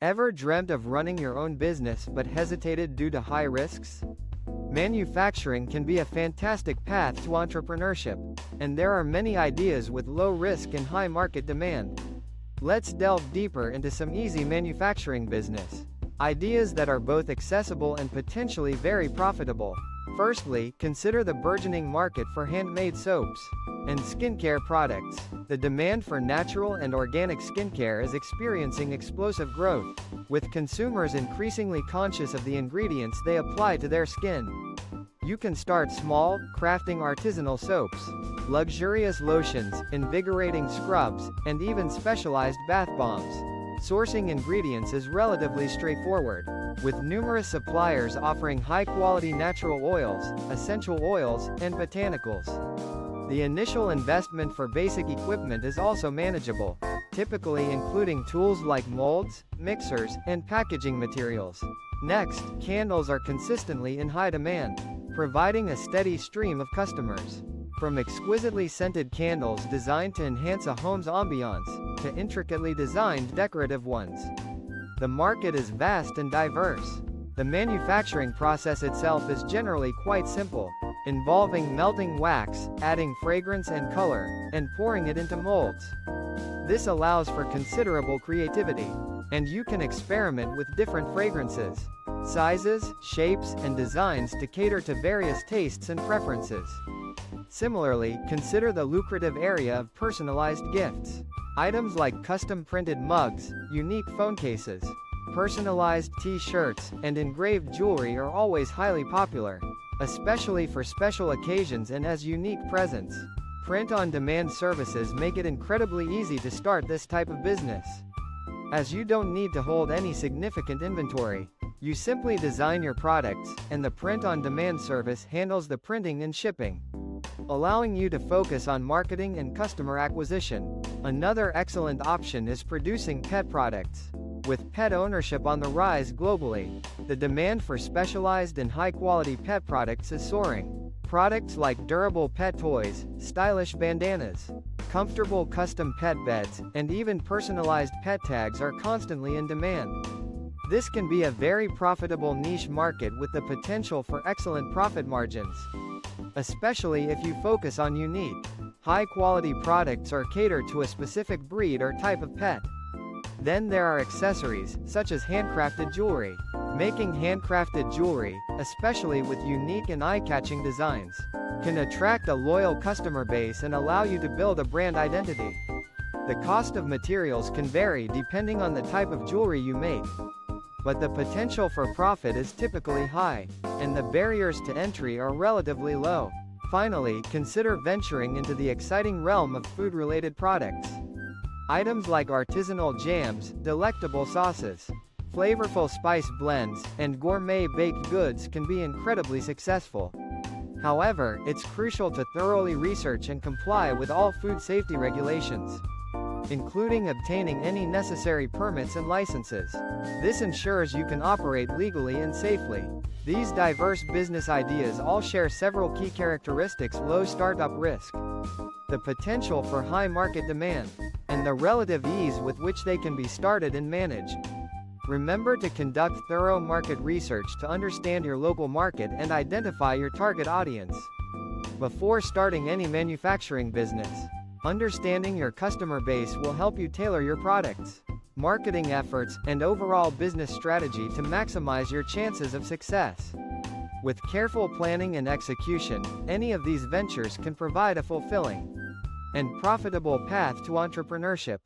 Ever dreamt of running your own business but hesitated due to high risks? Manufacturing can be a fantastic path to entrepreneurship, and there are many ideas with low risk and high market demand. Let's delve deeper into some easy manufacturing business ideas that are both accessible and potentially very profitable. Firstly, consider the burgeoning market for handmade soaps and skincare products. The demand for natural and organic skincare is experiencing explosive growth, with consumers increasingly conscious of the ingredients they apply to their skin. You can start small, crafting artisanal soaps, luxurious lotions, invigorating scrubs, and even specialized bath bombs. Sourcing ingredients is relatively straightforward, with numerous suppliers offering high-quality natural oils, essential oils, and botanicals. The initial investment for basic equipment is also manageable, typically including tools like molds, mixers, and packaging materials. Next, candles are consistently in high demand, providing a steady stream of customers. From exquisitely scented candles designed to enhance a home's ambiance, to intricately designed decorative ones. The market is vast and diverse. The manufacturing process itself is generally quite simple, involving melting wax, adding fragrance and color, and pouring it into molds. This allows for considerable creativity, and you can experiment with different fragrances, sizes, shapes, and designs to cater to various tastes and preferences. Similarly, consider the lucrative area of personalized gifts. Items like custom-printed mugs, unique phone cases, personalized t-shirts, and engraved jewelry are always highly popular, especially for special occasions and as unique presents. Print-on-demand services make it incredibly easy to start this type of business, as you don't need to hold any significant inventory. You simply design your products, and the print-on-demand service handles the printing and shipping, allowing you to focus on marketing and customer acquisition. Another excellent option is producing pet products. With pet ownership on the rise globally, the demand for specialized and high-quality pet products is soaring. Products like durable pet toys, stylish bandanas, comfortable custom pet beds, and even personalized pet tags are constantly in demand. This can be a very profitable niche market with the potential for excellent profit margins, especially if you focus on unique, high-quality products or cater to a specific breed or type of pet. Then there are accessories, such as handcrafted jewelry. Making handcrafted jewelry, especially with unique and eye-catching designs, can attract a loyal customer base and allow you to build a brand identity. The cost of materials can vary depending on the type of jewelry you make, but the potential for profit is typically high, and the barriers to entry are relatively low. Finally, consider venturing into the exciting realm of food-related products. Items like artisanal jams, delectable sauces, flavorful spice blends, and gourmet baked goods can be incredibly successful. However, it's crucial to thoroughly research and comply with all food safety regulations, including obtaining any necessary permits and licenses. This ensures you can operate legally and safely. These diverse business ideas all share several key characteristics: low startup risk, the potential for high market demand, and the relative ease with which they can be started and managed. Remember to conduct thorough market research to understand your local market and identify your target audience before starting any manufacturing business. Understanding your customer base will help you tailor your products, marketing efforts, and overall business strategy to maximize your chances of success. With careful planning and execution, any of these ventures can provide a fulfilling and profitable path to entrepreneurship.